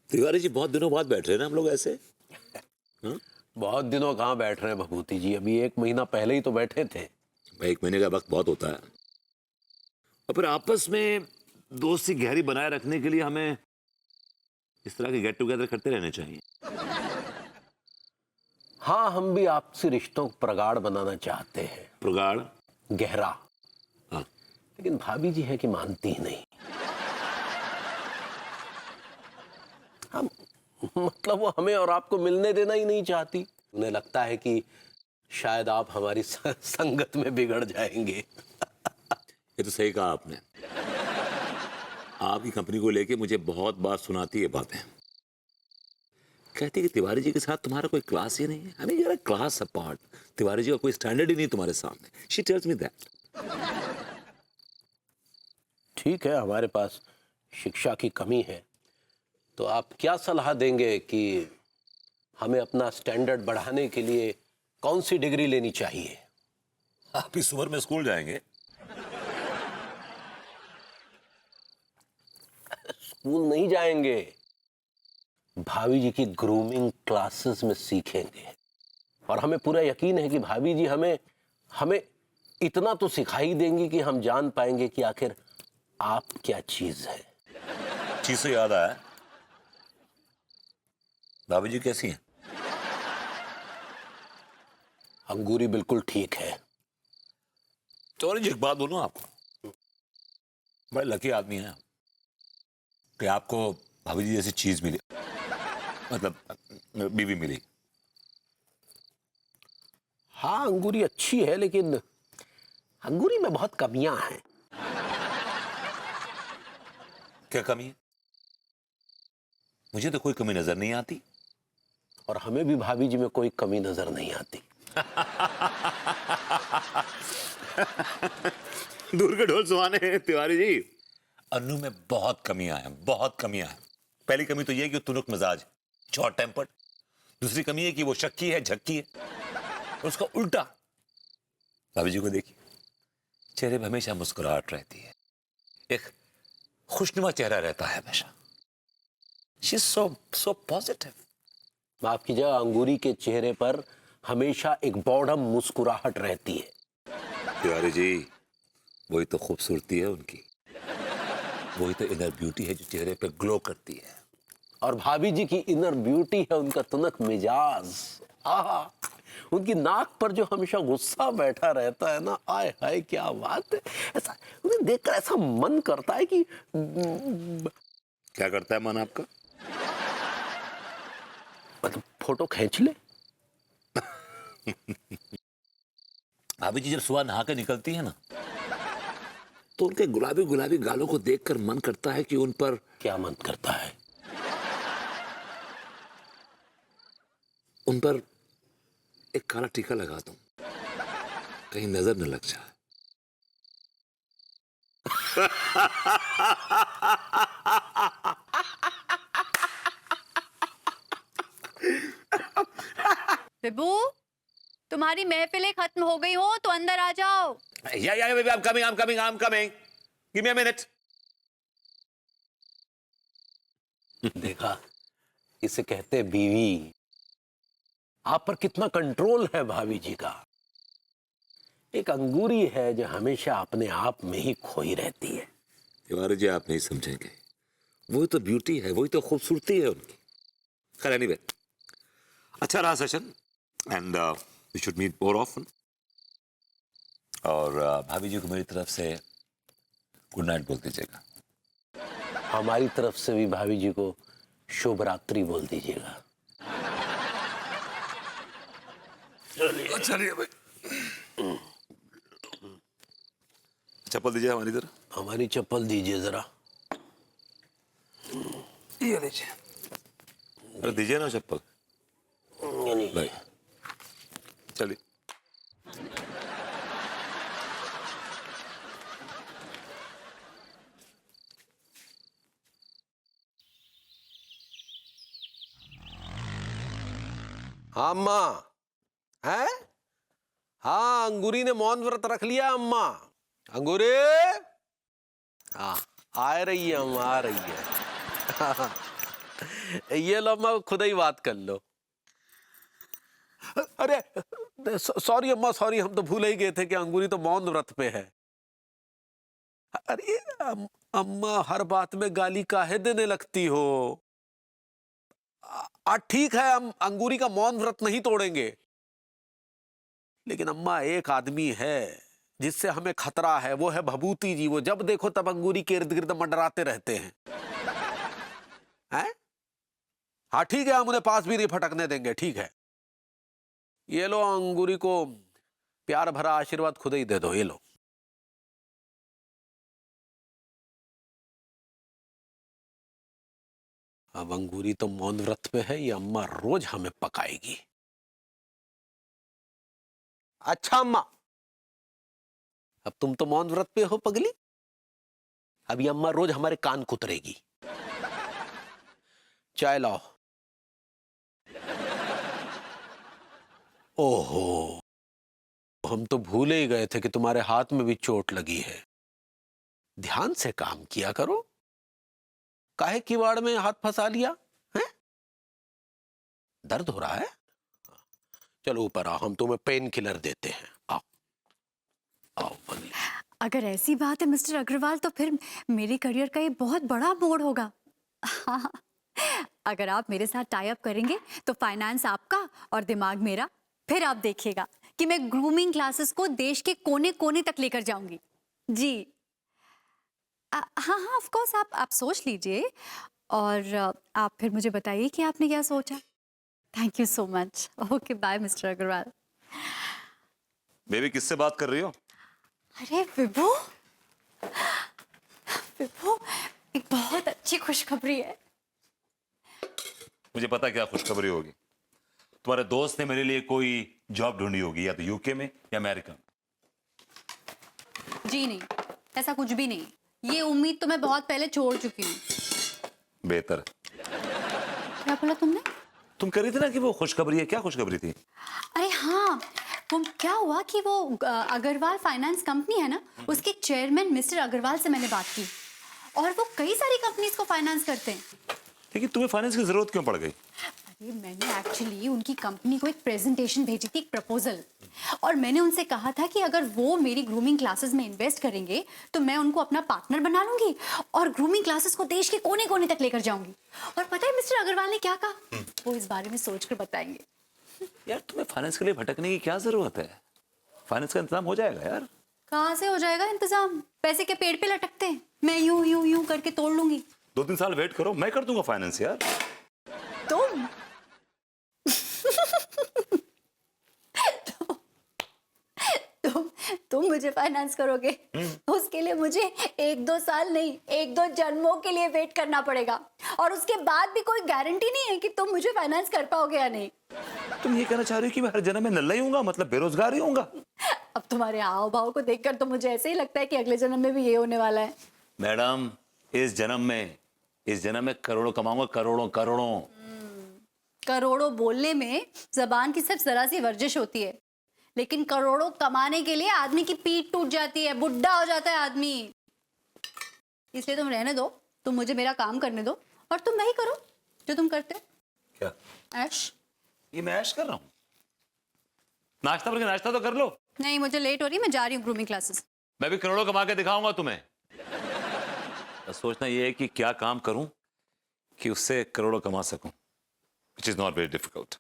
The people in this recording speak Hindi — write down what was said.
तिवारी जी बहुत दिनों बाद बैठ रहे हैं ना हम लोग ऐसे। हाँ? बहुत दिनों कहाँ बैठ रहे हैं भभूति जी, अभी 1 महीना पहले ही तो बैठे थे। भाई 1 महीने का वक्त बहुत होता है, और फिर आपस में दोस्ती गहरी बनाए रखने के लिए हमें इस तरह के गेट टुगेदर करते रहने चाहिए। हाँ, हम भी आपसी रिश्तों को प्रगाढ़ बनाना चाहते हैं, प्रगाढ़। गहरा। हाँ। लेकिन भाभी जी है कि मानती ही नहीं। हम मतलब वो हमें और आपको मिलने देना ही नहीं चाहती। उन्हें लगता है कि शायद आप हमारी संगत में बिगड़ जाएंगे। ये तो सही कहा आपने। आपकी कंपनी को लेके मुझे बहुत बार सुनाती है बातें। कहती कि तिवारी जी के साथ तुम्हारा कोई क्लास ही नहीं है। आई मीन यार, क्लास अपार्ट, तिवारी जी का कोई स्टैंडर्ड ही नहीं तुम्हारे सामने। She tells me that. ठीक है, हमारे पास शिक्षा की कमी है, तो आप क्या सलाह देंगे कि हमें अपना स्टैंडर्ड बढ़ाने के लिए कौन सी डिग्री लेनी चाहिए? आप इस उम्र में स्कूल जाएंगे? स्कूल नहीं जाएंगे, भाभी जी की ग्रूमिंग क्लासेस में सीखेंगे। और हमें पूरा यकीन है कि भाभी जी हमें हमें इतना तो सिखाई देंगी कि हम जान पाएंगे कि आखिर आप क्या चीज है। चीज से याद आया, भाभी जी कैसी हैं? अंगूरी बिल्कुल ठीक है। तिवारी जी एक बात बोलूं आपको, बड़े लकी आदमी हैं कि आपको भाभी जी जैसी चीज मिली, मतलब बीवी मिली। हाँ, अंगूरी अच्छी है, लेकिन अंगूरी में बहुत कमियां हैं। क्या कमी है? मुझे तो कोई कमी नजर नहीं आती। और हमें भी भाभी जी में कोई कमी नजर नहीं आती। दूर के ढोल सुहाने हैं तिवारी जी। अन्नू में बहुत कमियां हैं, बहुत कमियां हैं। पहली कमी तो यह है कि वो तुनुक मिजाज, शॉर्ट टेम्पर्ड। दूसरी कमी है कि वो शक्की है, झक्की है। और उसका उल्टा, भाभी जी को देखिए, चेहरे पे हमेशा मुस्कुराहट रहती है, एक खुशनुमा चेहरा रहता है हमेशा। She is so positive. माफ कीजिएगा, अंगूरी के चेहरे पर हमेशा एक बौढ़म मुस्कुराहट रहती है। तिवारी जी, वही तो खूबसूरती है उनकी, वही तो इनर ब्यूटी है जो चेहरे पे ग्लो करती है। और भाभी जी की इनर ब्यूटी है उनका तुनक मिजाज। आहा, उनकी नाक पर जो हमेशा गुस्सा बैठा रहता है ना, आय हाय क्या बात है। ऐसा उन्हें देखकर ऐसा मन करता है कि क्या करता है मन आपका? मतलब फोटो खींच ले। भाभी जी जब सुबह नहा के निकलती है ना, तो उनके गुलाबी गुलाबी गालों को देखकर मन करता है कि उन पर, क्या मन करता है? उन पर एक काला टीका लगा दूं, कहीं नजर न लग जाए। विभू, तुम्हारी महफिलें खत्म हो गई हो तो अंदर आ जाओ। या baby, I'm coming. Give me a minute. देखा, इसे कहते बीवी। आप पर कितना कंट्रोल है भाभी जी का। एक अंगूरी है जो हमेशा अपने आप में ही खोई रहती है। तिवारी जी आप नहीं समझेंगे, वही तो ब्यूटी है, वही तो खूबसूरती है उनकी। खैर एनीवे, अच्छा रहा session, and we should meet more often. और भाभी जी को मेरी तरफ से गुड नाइट बोल दीजिएगा। हमारी तरफ से भी भाभी जी को शुभ रात्रि बोल दीजिएगा। चलिए भाई, चप्पल दीजिए हमारी तरफ। हमारी चप्पल दीजिए जरा। ये लीजिए। अरे दीजिए ना चप्पल भाई। चलिए। हाँ अम्मा, है? हाँ, अंगूरी ने मौन व्रत रख लिया अम्मा। अंगूरी, हाँ आ रही है अम्मा, आ रही है। ये लो अम्मा, खुद ही बात कर लो। अरे सॉरी अम्मा, सॉरी, हम तो भूल ही गए थे कि अंगूरी तो मौन व्रत पे है। अरे अम्मा, हर बात में गाली काहे देने लगती हो? ठीक है, हम अंगूरी का मौन व्रत नहीं तोड़ेंगे, लेकिन अम्मा एक आदमी है जिससे हमें खतरा है, वो है भभूति जी। वो जब देखो तब अंगूरी के इर्द गिर्द मंडराते रहते हैं। हैं? हाँ ठीक है, हम उन्हें पास भी नहीं फटकने देंगे, ठीक है। ये लो, अंगूरी को प्यार भरा आशीर्वाद खुद ही दे दो, ये लो। अब अंगूरी तो मौन व्रत पे है, ये अम्मा रोज हमें पकाएगी। अच्छा अम्मा, अब तुम तो मौन व्रत पे हो पगली, अब ये अम्मा रोज हमारे कान कुतरेगी। चाय लाओ। ओहो, हम तो भूल ही गए थे कि तुम्हारे हाथ में भी चोट लगी है। ध्यान से काम किया करो, काहे किवाड़ में हाथ फंसा लिया है? दर्द हो रहा है? चलो ऊपर आओ, हम तुम्हें पेन किलर देते हैं। आओ आओ बगली। अगर ऐसी बात है मिस्टर अग्रवाल, तो फिर मेरे करियर का ये बहुत बड़ा मोड़ होगा। हाँ, अगर आप मेरे साथ टाई अप करेंगे तो फाइनेंस आपका और दिमाग मेरा। फिर आप देखिएगा कि मैं ग्रूमिंग क्लासेस को देश के कोने कोने तक लेकर जाऊंगी। जी हाँ हाँ, ऑफ कोर्स, आप सोच लीजिए और आप फिर मुझे बताइए कि आपने क्या सोचा। Thank you so much. Okay, bye mister Agarwal. Baby, किससे बात कर रही हो? अरे विभू, विभू, एक बहुत अच्छी खुशखबरी है। मुझे पता क्या खुशखबरी होगी। तुम्हारे दोस्त ने मेरे लिए कोई जॉब ढूंढी होगी, या तो यूके में या अमेरिका में। जी नहीं, ऐसा कुछ भी नहीं। ये उम्मीद तो मैं बहुत पहले छोड़ चुकी हूँ। बेहतर। क्या बोला तुमने? तुम कह रही थी ना कि वो खुशखबरी है, क्या खुशखबरी थी? अरे हाँ, वो क्या हुआ कि वो अग्रवाल फाइनेंस कंपनी है ना, उसके चेयरमैन मिस्टर अग्रवाल से मैंने बात की, और वो कई सारी कंपनीज को फाइनेंस करते हैं। लेकिन तुम्हें फाइनेंस की जरूरत क्यों पड़ गई? अरे मैंने एक्चुअली उनकी कंपनी को एक प्रेजेंटेशन भेजी थी, एक प्रपोजल, और मैंने उनसे कहा था कि अगर वो मेरी ग्रूमिंग क्लासेस में इन्वेस्ट करेंगे तो मैं उनको अपना पार्टनर बना लूंगी और ग्रूमिंग क्लासेस को देश के कोने कोने तक लेकर जाऊंगी। और पता है मिस्टर अग्रवाल ने क्या कहा? वो इस बारे में सोचकर बताएंगे। यार, तुम्हें फाइनेंस के लिए भटकने की क्या जरूरत है? फाइनेंस का इंतजाम हो जाएगा यार। कहाँ से हो जाएगा इंतजाम? पैसे के पेड़ पे लटकते हैं, मैं यूं यूं यूं करके तोड़ लूंगी। 2-3 साल वेट करो, मैं कर दूंगा फाइनेंस यार। तुम तुम मुझे फाइनेंस करोगे? उसके लिए मुझे 1-2 साल नहीं, 1-2 जन्मों के लिए वेट करना पड़ेगा, और उसके बाद भी कोई गारंटी नहीं है कि तुम मुझे फाइनेंस कर पाओगे या नहीं। तुम ये कहना चाह रही हो कि मैं हर जन्म में नल्ला ही होऊंगा, मतलब बेरोजगार ही होऊंगा? अब तुम्हारे हाव भाव को देखकर तो मुझे ऐसे ही लगता है कि अगले जन्म में भी ये होने वाला है। मैडम, इस जन्म में करोड़ों कमाऊंगा, करोड़ों करोड़ों। करोड़ों बोलने में जबान की सिर्फ जरा सी वर्जिश होती है, लेकिन करोड़ों कमाने के लिए आदमी की पीठ टूट जाती है, बुढ़ा हो जाता है आदमी। इसलिए तुम रहने दो, तुम मुझे मेरा काम करने दो, और तुम वही करो जो तुम करते हो। क्या? ऐश। ये मैं ऐश कर रहा हूँ? नाश्ता करके नाश्ता तो कर लो। नहीं, मुझे लेट हो रही है, मैं जा रही हूँ ग्रूमिंग क्लासेस। मैं भी करोड़ों कमा के दिखाऊंगा तुम्हें। बस सोचना ये है कि क्या काम करूं कि उससे करोड़ों कमा सकूं, which is not very difficult.